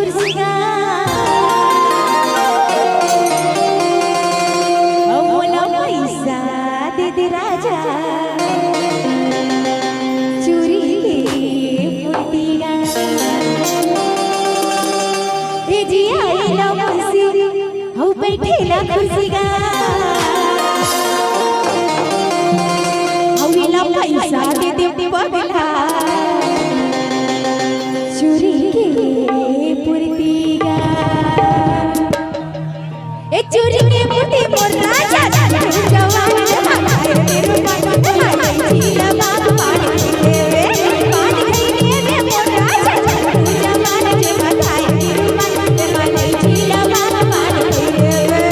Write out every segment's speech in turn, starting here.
खुर्सिया मोला पैसा दे दे राजा चूरी के फुर्तिया ए जी आई ला मसी हो बैठे ला खुर्सिया हवेला पैसा दे दे बगला चूरी के फुर्तिया ए चूरी के फुर्ती मोर राजा जवान जहाए तेरे मन माई जीला बाग पानी देवे पानी देवे मोर राजा जवान जहाए तेरे मन माई जीला बाग पानी देवे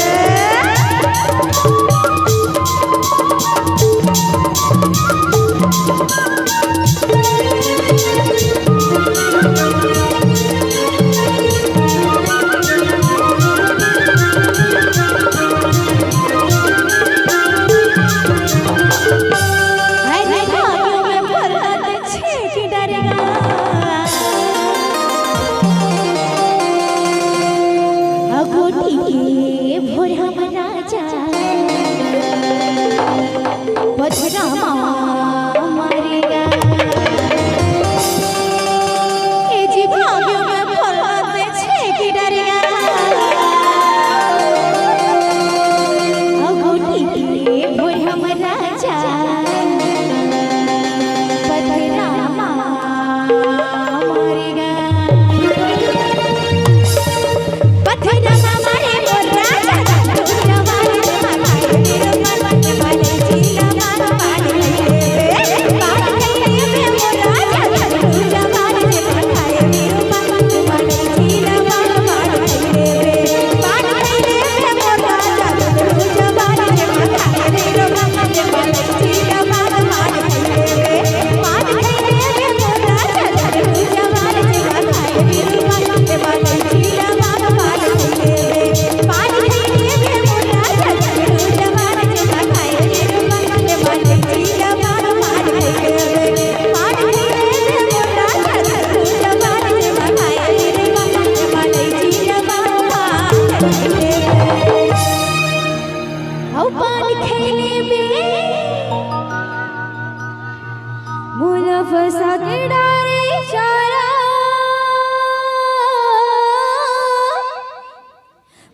फसा के डारे चारा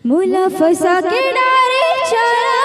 मुला फसा के डारे चारा